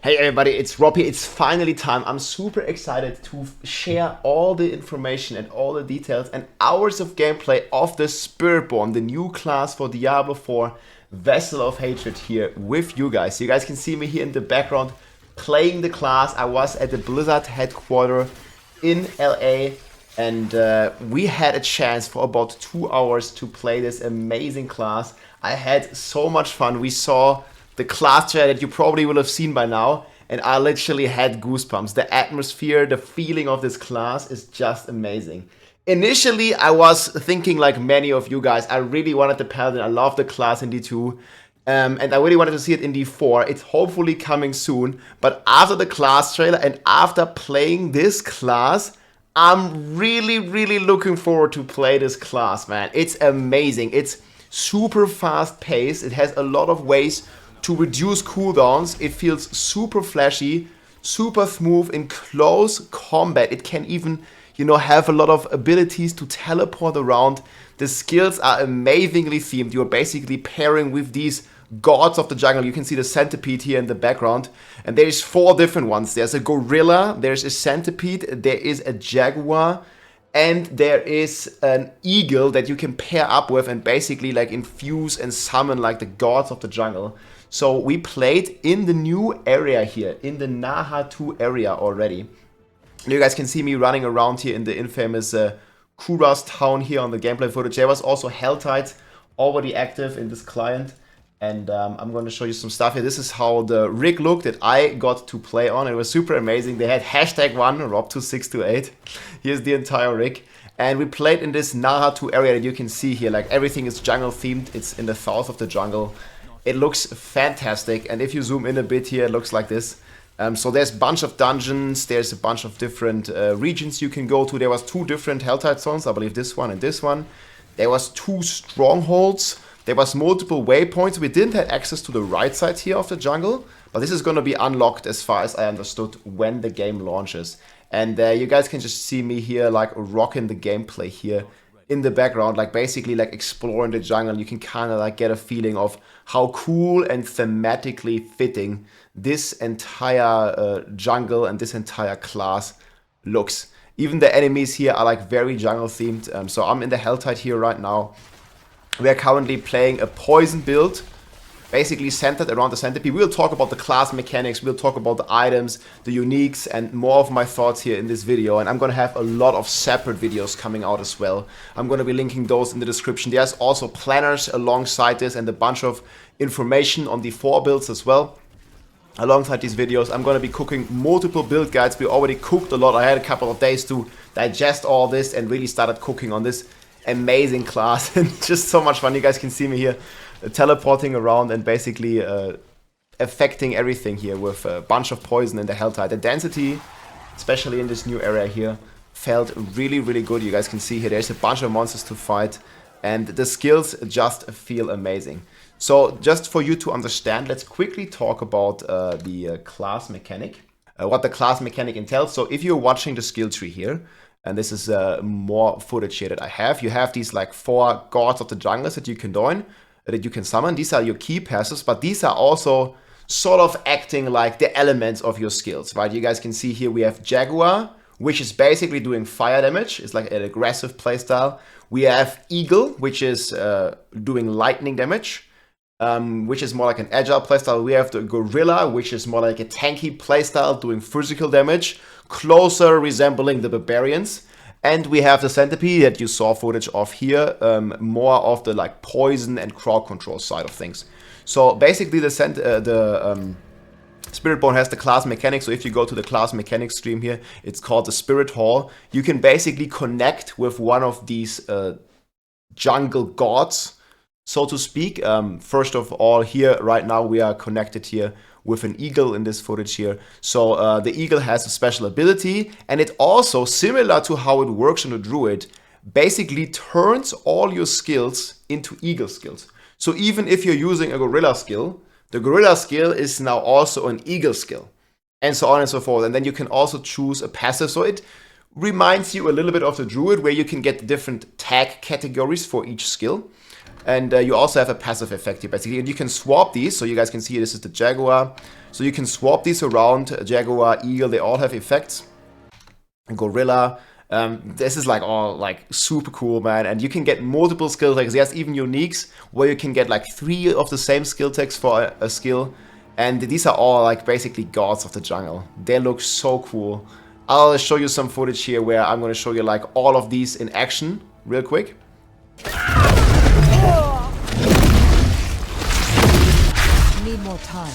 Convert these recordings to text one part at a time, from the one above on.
Hey everybody, it's Rob here. It's finally time. I'm super excited to share all the information and all the details and hours of gameplay of the Spiritborn, the new class for Diablo 4 Vessel of Hatred here with you guys. You guys can see me here in the background playing the class. I was at the Blizzard headquarters in LA and we had a chance for about 2 hours to play this amazing class. I had so much fun. We saw the class trailer that you probably will have seen by now, and I literally had goosebumps. The atmosphere, the feeling of this class is just amazing. Initially, I was thinking like many of you guys, I really wanted the Paladin. I love the class in D2, and I really wanted to see it in D4. It's hopefully coming soon, but after the class trailer and after playing this class, I'm really looking forward to play this class, man. It's amazing. It's super fast paced. It has a lot of ways to reduce cooldowns. It feels super flashy, super smooth in close combat. It can even, have a lot of abilities to teleport around. The skills are amazingly themed. You're basically pairing with these gods of the jungle. You can see the centipede here in the background. And there's 4 different ones. There's a gorilla, there's a centipede, there is a jaguar, and there is an eagle that you can pair up with and basically like infuse and summon like the gods of the jungle. So we played in the new area here, in the Naha 2 area already. You guys can see me running around here in the infamous Kuras town here on the gameplay footage. There was also Helltide already active in this client. And I'm going to show you some stuff here. This is how the rig looked that I got to play on. It was super amazing. They had #1, Rob2628. Here's the entire rig. And we played in this Naha 2 area that you can see here. Like everything is jungle themed. It's in the south of the jungle. It looks fantastic, and if you zoom in a bit here, it looks like this. So there's a bunch of dungeons, there's a bunch of different regions you can go to. There was 2 different Helltide zones, I believe this one and this one. There was 2 strongholds. There was multiple waypoints. We didn't have access to the right side here of the jungle, but this is going to be unlocked as far as I understood when the game launches. And you guys can just see me here like rocking the gameplay here in the background, like basically like exploring the jungle. You can kind of like get a feeling of how cool and thematically fitting this entire jungle and this entire class looks. Even the enemies here are like very jungle themed. So I'm in the Helltide here right now. We are currently playing a poison build, basically centered around the centipede. We'll talk about the class mechanics, we'll talk about the items, the uniques, and more of my thoughts here in this video. And I'm going to have a lot of separate videos coming out as well. I'm going to be linking those in the description. There's also planners alongside this and a bunch of information on the 4 builds as well. Alongside these videos, I'm going to be cooking multiple build guides. We already cooked a lot. I had a couple of days to digest all this and really started cooking on this amazing class. And just so much fun. You guys can see me here teleporting around and basically affecting everything here with a bunch of poison in the Helltide. The density, especially in this new area here, felt really good. You guys can see here there's a bunch of monsters to fight and the skills just feel amazing. So just for you to understand, let's quickly talk about the class mechanic, what the class mechanic entails. So if you're watching the skill tree here, and this is more footage here that I have, you have these like 4 gods of the junglers that you can join, that you can summon. These are your key passives, but these are also sort of acting like the elements of your skills, right? You guys can see here we have Jaguar, which is basically doing fire damage. It's like an aggressive playstyle. We have Eagle, which is doing lightning damage, which is more like an agile playstyle. We have the Gorilla, which is more like a tanky playstyle, doing physical damage, closer resembling the Barbarians. And we have the Centipede that you saw footage of here, more of the like poison and crowd control side of things. So basically the Spiritborn has the class mechanics. So if you go to the class mechanics stream here, it's called the Spirit Hall. You can basically connect with one of these jungle gods, so to speak. First of all, here right now we are connected here with an eagle in this footage here. So the eagle has a special ability, and it also, similar to how it works on the Druid, basically turns all your skills into eagle skills. So even if you're using a gorilla skill, the gorilla skill is now also an eagle skill, and so on and so forth. And then you can also choose a passive. So it reminds you a little bit of the Druid, where you can get different tag categories for each skill. And you also have a passive effect here, basically. And you can swap these. So you guys can see this is the Jaguar. So you can swap these around. Jaguar, Eagle, they all have effects. Gorilla. This is like all like super cool, man. And you can get multiple skill tags. There's even uniques where you can get like 3 of the same skill tags for a skill. And these are all like basically gods of the jungle. They look so cool. I'll show you some footage here where I'm going to show you like all of these in action real quick. Need more time.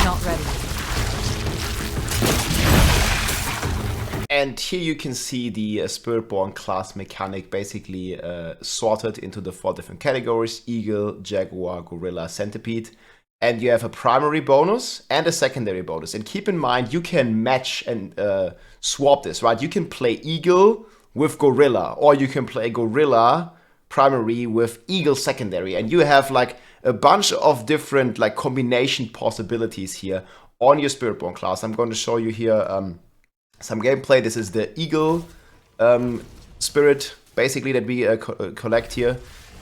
Not ready. And here you can see the Spiritborn class mechanic basically sorted into the 4 different categories: Eagle, Jaguar, Gorilla, Centipede. And you have a primary bonus and a secondary bonus. And keep in mind, you can match and swap this, right? You can play Eagle with Gorilla, or you can play Gorilla primary with Eagle secondary. And you have like a bunch of different like combination possibilities here on your Spiritborn class. I'm going to show you here some gameplay. This is the Eagle spirit, basically, that we collect here.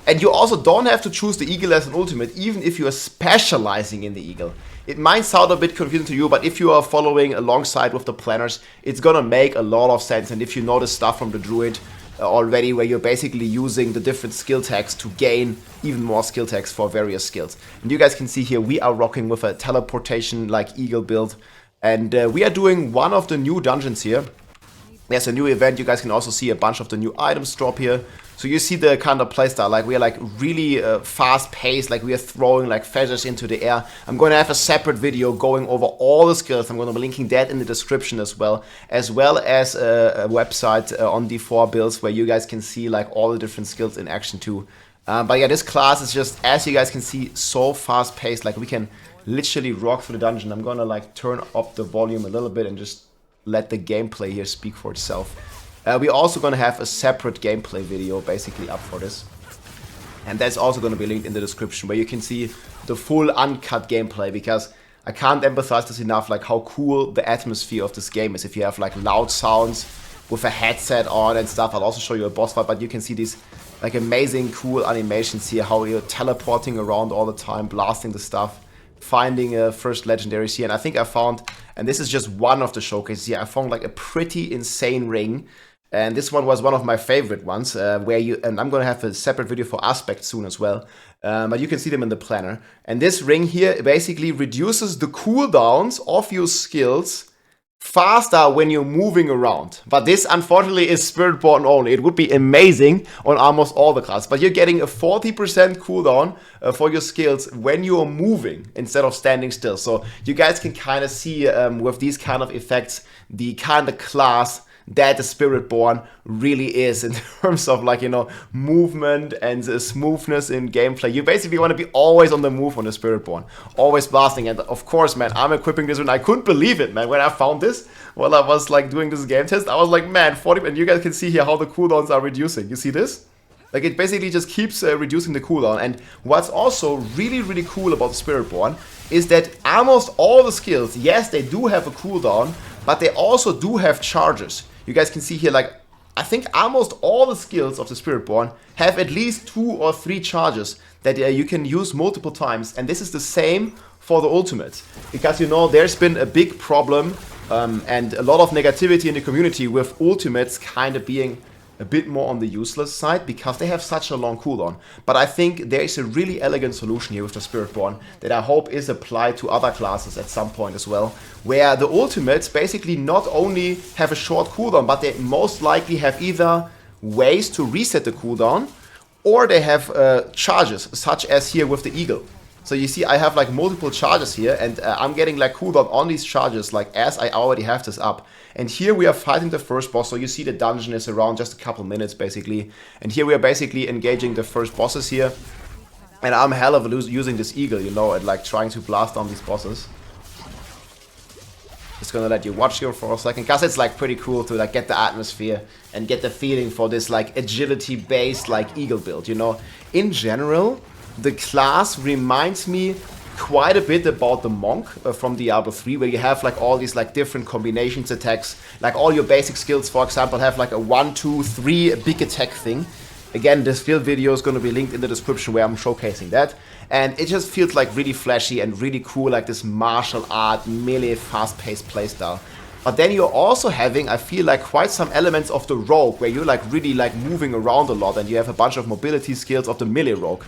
And you also don't have to choose the Eagle as an ultimate, even if you are specializing in the Eagle. It might sound a bit confusing to you, but if you are following alongside with the planners, it's gonna make a lot of sense. And if you know the stuff from the Druid already, where you're basically using the different skill tags to gain even more skill tags for various skills. And you guys can see here, we are rocking with a teleportation like Eagle build. And we are doing one of the new dungeons here. There's a new event. You guys can also see a bunch of the new items drop here. So you see the kind of playstyle, like we are like really fast paced, like we are throwing like feathers into the air. I'm going to have a separate video going over all the skills. I'm going to be linking that in the description as well as a website on D4 builds where you guys can see like all the different skills in action too. But yeah, this class is just, as you guys can see, so fast paced, like we can literally rock through the dungeon. I'm going to like turn up the volume a little bit and just let the gameplay here speak for itself. We're also going to have a separate gameplay video basically up for this. And that's also going to be linked in the description, where you can see the full uncut gameplay, because I can't emphasize this enough, like how cool the atmosphere of this game is. If you have like loud sounds with a headset on and stuff, I'll also show you a boss fight, but you can see these like amazing cool animations here, how you're teleporting around all the time, blasting the stuff, finding first legendaries here. And I think I found, and this is just one of the showcases here, I found like a pretty insane ring. And this one was one of my favorite ones, where you, and I'm going to have a separate video for Aspect soon as well, but you can see them in the planner. And this ring here basically reduces the cooldowns of your skills faster when you're moving around. But this unfortunately is Spiritborn only. It would be amazing on almost all the classes, but you're getting a 40% cooldown for your skills when you're moving instead of standing still. So you guys can kind of see with these kind of effects the kind of class that the Spiritborn really is in terms of, like, you know, movement and smoothness in gameplay. You basically want to be always on the move on the Spiritborn, always blasting. And of course, man, I'm equipping this, and I couldn't believe it, man, when I found this while I was like doing this game test. I was like, man, 40, and you guys can see here how the cooldowns are reducing. You see this? Like, it basically just keeps reducing the cooldown. And what's also really, really cool about the Spiritborn is that almost all the skills, yes, they do have a cooldown, but they also do have charges. You guys can see here, like, I think almost all the skills of the Spiritborn have at least 2 or 3 charges that you can use multiple times. And this is the same for the ultimates. Because, you know, there's been a big problem and a lot of negativity in the community with ultimates kind of being a bit more on the useless side because they have such a long cooldown. But I think there is a really elegant solution here with the Spiritborn that I hope is applied to other classes at some point as well, where the ultimates basically not only have a short cooldown, but they most likely have either ways to reset the cooldown, or they have charges, such as here with the Eagle. So you see, I have like multiple charges here, and I'm getting like cooldown on these charges, like as I already have this up. And here we are fighting the first boss, so you see the dungeon is around just a couple minutes basically. And here we are basically engaging the first bosses here. And I'm hell of using this Eagle, you know, and like trying to blast down these bosses. Just gonna let you watch here for a second, because it's like pretty cool to like get the atmosphere and get the feeling for this like agility based like Eagle build, you know. In general, the class reminds me quite a bit about the monk from Diablo 3, where you have like all these like different combinations attacks, like all your basic skills, for example, have like a 1, 2, 3 big attack thing. Again, this skill video is going to be linked in the description where I'm showcasing that. And it just feels like really flashy and really cool, like this martial art, melee, fast-paced playstyle. But then you're also having, I feel like, quite some elements of the rogue, where you're like really like moving around a lot, and you have a bunch of mobility skills of the melee rogue.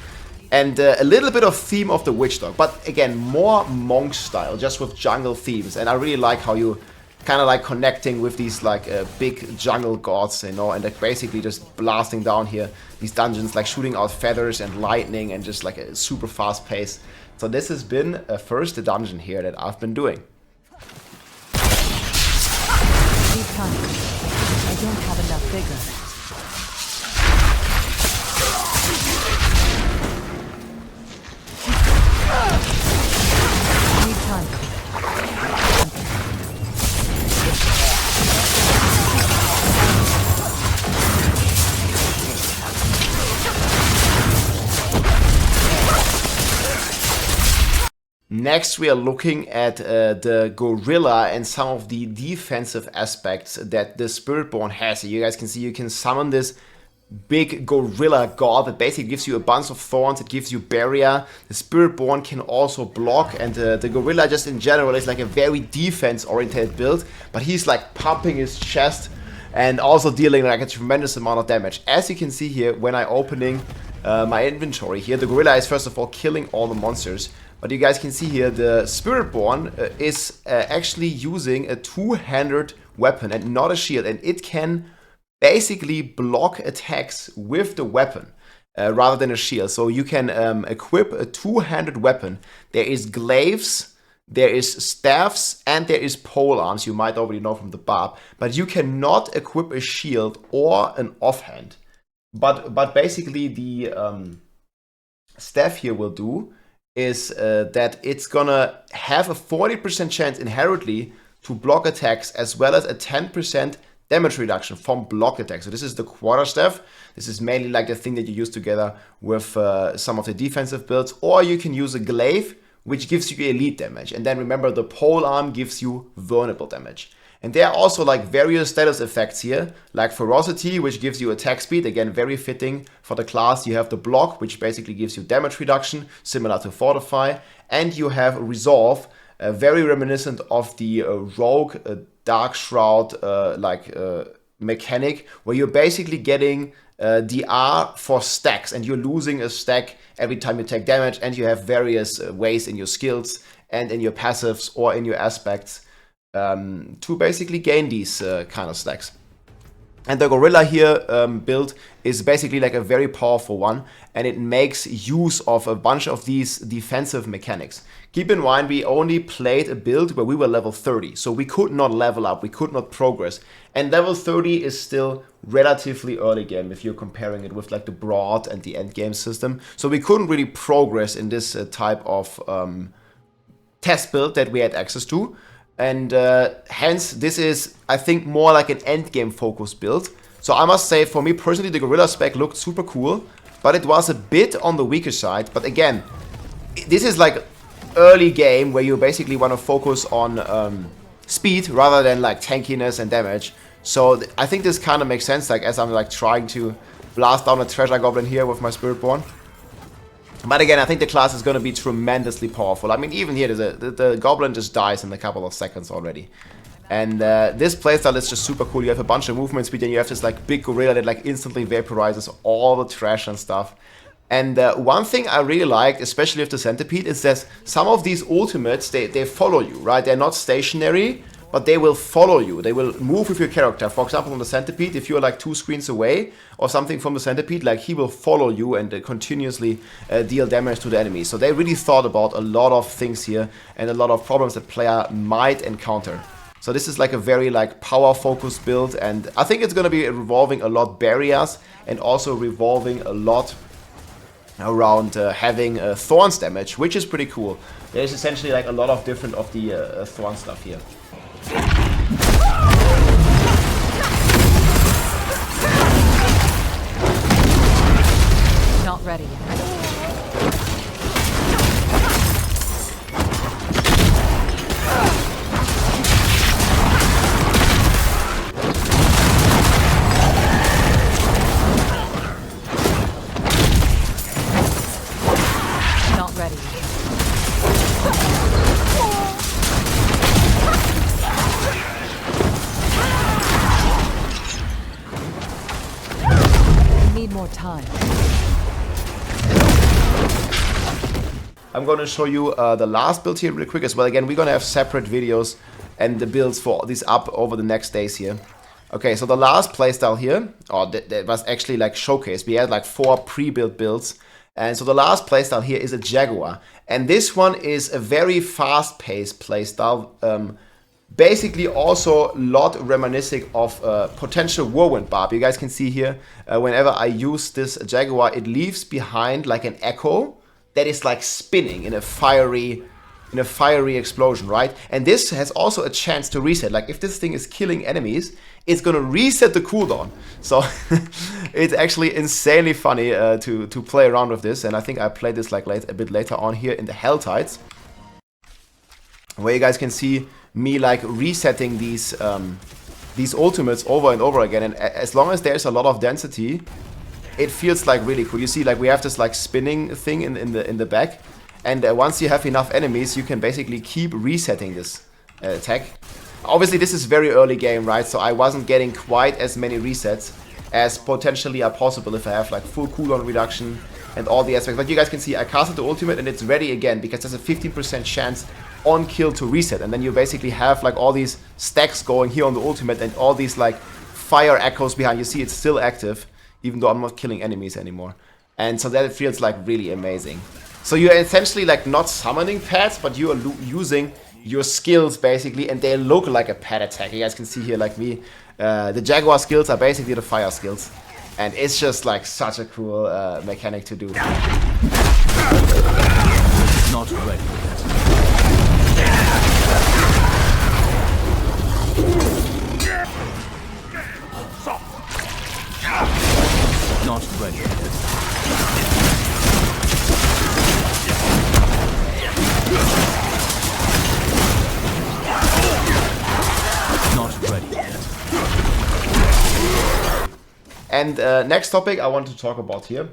And a little bit of theme of the witch dog, but again, more monk style, just with jungle themes. And I really like how you kind of like connecting with these like big jungle gods, you know, and like basically just blasting down here these dungeons, like shooting out feathers and lightning and just like a super fast pace. So this has been a first dungeon here that I've been doing. Need time. I don't have enough vigor. Need time. Next, we are looking at the gorilla and some of the defensive aspects that the Spiritborn has. So you guys can see you can summon this big gorilla god that basically gives you a bunch of thorns. It gives you barrier. The Spiritborn can also block, and the gorilla just in general is like a very defense-oriented build, but he's like pumping his chest and also dealing like a tremendous amount of damage. As you can see here, when I'm opening my inventory here, the gorilla is first of all killing all the monsters. But you guys can see here, the Spiritborn is actually using a two-handed weapon and not a shield. And it can basically block attacks with the weapon rather than a shield. So you can equip a two-handed weapon. There is glaives, there is staffs, and there is pole arms. You might already know from the barb. But you cannot equip a shield or an offhand. But basically the staff here will do is that it's gonna have a 40% chance inherently to block attacks, as well as a 10% damage reduction from block attacks. So this is the quarterstaff. This is mainly like the thing that you use together with some of the defensive builds, or you can use a glaive, which gives you elite damage. And then remember, the pole arm gives you vulnerable damage. And there are also like various status effects here, like ferocity, which gives you attack speed, again very fitting for the class. You have the block, which basically gives you damage reduction, similar to fortify, and you have resolve, very reminiscent of the rogue dark shroud mechanic, where you're basically getting DR for stacks, and you're losing a stack every time you take damage, and you have various ways in your skills and in your passives or in your aspects to basically gain these kind of stacks. And the gorilla here build is basically like a very powerful one, and it makes use of a bunch of these defensive mechanics. Keep in mind, we only played a build where we were level 30, so we could not level up, we could not progress. And level 30 is still relatively early game if you're comparing it with like the broad and the end game system. So we couldn't really progress in this type of test build that we had access to. And hence, this is, I think, more like an endgame focused build. So I must say, for me personally, the gorilla spec looked super cool, but it was a bit on the weaker side. But again, this is like early game where you basically want to focus on speed rather than like tankiness and damage. So I think this kind of makes sense, like as I'm like trying to blast down a treasure goblin here with my Spiritborn. But again, I think the class is going to be tremendously powerful. I mean, even here, the goblin just dies in a couple of seconds already. And this playstyle is just super cool. You have a bunch of movement speed, and you have this like big gorilla that like instantly vaporizes all the trash and stuff. And one thing I really liked, especially with the centipede, is that some of these ultimates, they follow you, right? They're not stationary, but they will follow you. They will move with your character. For example, on the centipede, if you're like 2 screens away or something from the centipede, like he will follow you and continuously deal damage to the enemy. So they really thought about a lot of things here and a lot of problems that player might encounter. So this is like a very like power focused build, and I think it's going to be revolving a lot barriers and also revolving a lot around having thorns damage, which is pretty cool. There's essentially like a lot of different of the thorn stuff here. Not ready. I'm going to show you the last build here real quick as well. Again, we're going to have separate videos and the builds for these up over the next days here. Okay, so the last playstyle here, that was actually like showcased. We had like 4 pre-built builds. And so the last playstyle here is a Jaguar. And this one is a very fast-paced playstyle. Basically also a lot reminiscent of potential Whirlwind Barb. You guys can see here, whenever I use this Jaguar, it leaves behind like an echo that is like spinning in a fiery explosion, right? And this has also a chance to reset. Like if this thing is killing enemies, it's gonna reset the cooldown. So it's actually insanely funny to play around with this. And I think I played this like a bit later on here in the Hell Tides, where you guys can see me like resetting these ultimates over and over again. And as long as there's a lot of density, it feels like really cool. You see, like we have this like spinning thing in the back. And once you have enough enemies, you can basically keep resetting this attack. Obviously, this is very early game, right? So I wasn't getting quite as many resets as potentially are possible if I have like full cooldown reduction and all the aspects. But you guys can see I casted the ultimate and it's ready again because there's a 15% chance on kill to reset. And then you basically have like all these stacks going here on the ultimate and all these like fire echoes behind. You see it's still active, even though I'm not killing enemies anymore. And so that it feels like really amazing. So you're essentially like not summoning pads, but you are using your skills basically, and they look like a pad attack. You guys can see here like me. The Jaguar skills are basically the fire skills. And it's just like such a cool mechanic to do. Not ready yet. Not ready yet. Not ready yet. And next topic I want to talk about here.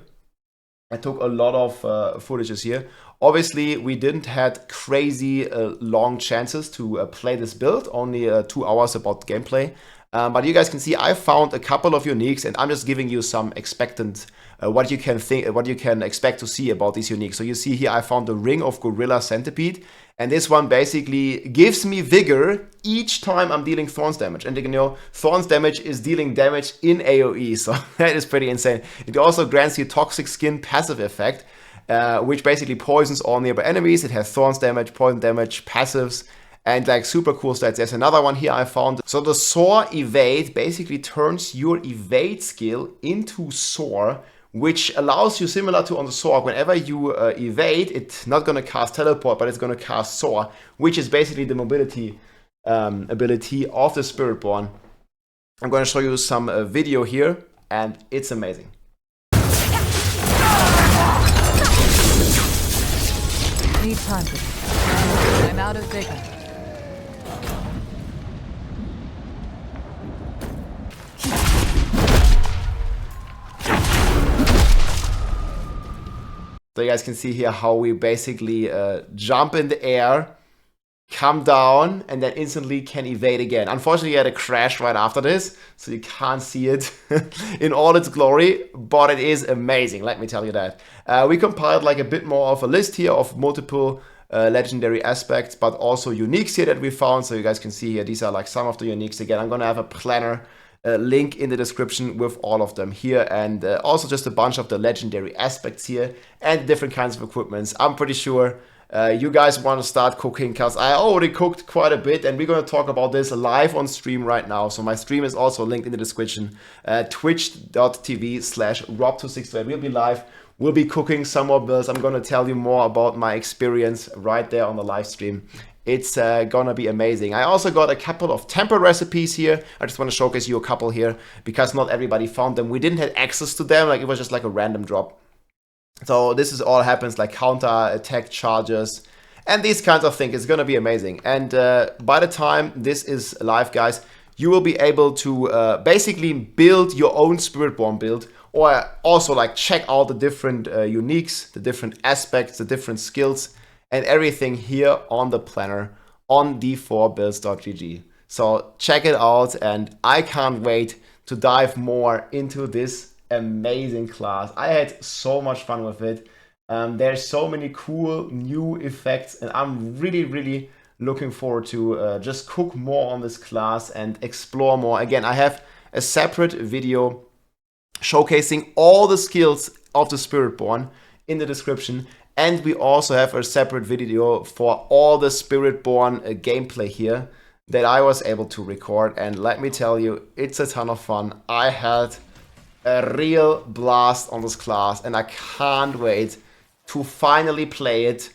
I took a lot of footages here. Obviously, we didn't had crazy long chances to play this build, only 2 hours about gameplay. But you guys can see I found a couple of uniques, and I'm just giving you some expectant what you can expect to see about these uniques. So you see here I found the Ring of Gorilla Centipede, and this one basically gives me vigor each time I'm dealing Thorns damage. And you know, Thorns damage is dealing damage in AoE, so that is pretty insane. It also grants you Toxic Skin passive effect, which basically poisons all nearby enemies. It has Thorns damage, poison damage, passives, and like super cool stats. There's another one here I found. So the Soar Evade basically turns your evade skill into Soar, which allows you, similar to on the Sorc, whenever you evade, it's not going to cast Teleport, but it's going to cast Soar, which is basically the mobility ability of the Spiritborn. I'm going to show you some video here, and it's amazing. Need time. I'm out of vigor. So you guys can see here how we basically jump in the air, come down, and then instantly can evade again. Unfortunately, I had a crash right after this, so you can't see it in all its glory, but it is amazing, let me tell you that. We compiled like a bit more of a list here of multiple legendary aspects, but also uniques here that we found. So you guys can see here, these are like some of the uniques. Again, I'm gonna have a planner link in the description with all of them here, and also just a bunch of the legendary aspects here and different kinds of equipments. I'm pretty sure you guys want to start cooking, because I already cooked quite a bit, and we're going to talk about this live on stream right now. So my stream is also linked in the description, twitch.tv/rob268. We'll be live. We'll be cooking some more builds. I'm going to tell you more about my experience right there on the live stream. It's gonna be amazing. I also got a couple of temper recipes here. I just want to showcase you a couple here because not everybody found them. We didn't have access to them, like it was just like a random drop. So this is all happens like counter attack charges and these kinds of things. It's gonna be amazing. And by the time this is live, guys, you will be able to basically build your own Spiritborn build, or also like check out the different uniques, the different aspects, the different skills, and everything here on the planner on d4builds.gg. So check it out, and I can't wait to dive more into this amazing class. I had so much fun with it. There's so many cool new effects, and I'm really looking forward to just cook more on this class and explore more. Again, I have a separate video showcasing all the skills of the Spiritborn in the description, and we also have a separate video for all the Spiritborn gameplay here that I was able to record, and let me tell you, it's a ton of fun. I had a real blast on this class, and I can't wait to finally play it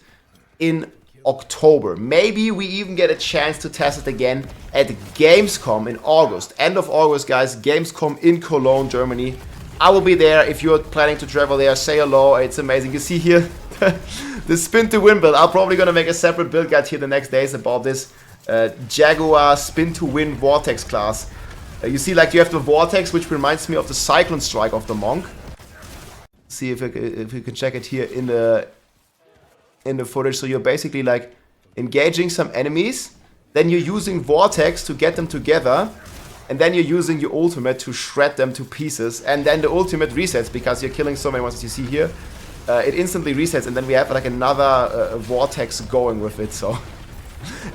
in October. Maybe we even get a chance to test it again at Gamescom in August. End of August, guys. Gamescom in Cologne, Germany. I will be there. If you're planning to travel there, say hello. It's amazing. You see here the spin to win build. I'm probably gonna make a separate build guide here the next days about this Jaguar spin to win vortex class. You see, like, you have the vortex, which reminds me of the cyclone strike of the monk. See if you can check it here in the footage. So you're basically like engaging some enemies, then you're using vortex to get them together, and then you're using your ultimate to shred them to pieces, and then the ultimate resets because you're killing so many ones, as you see here. It instantly resets, and then we have like another vortex going with it. So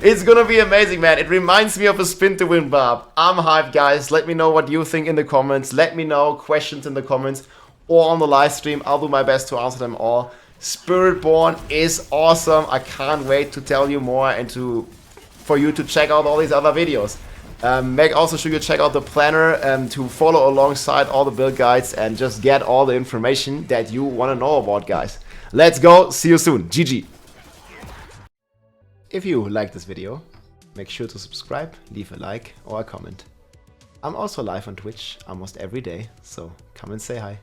it's gonna be amazing, man. It reminds me of a spin to win, Barb. I'm hyped, guys. Let me know what you think in the comments. Let me know questions in the comments or on the live stream. I'll do my best to answer them all. Spiritborn is awesome. I can't wait to tell you more and for you to check out all these other videos. Make also sure you check out the planner to follow alongside all the build guides and just get all the information that you want to know about, guys. Let's go. See you soon. GG. If you liked this video, make sure to subscribe, leave a like or a comment. I'm also live on Twitch almost every day, so come and say hi.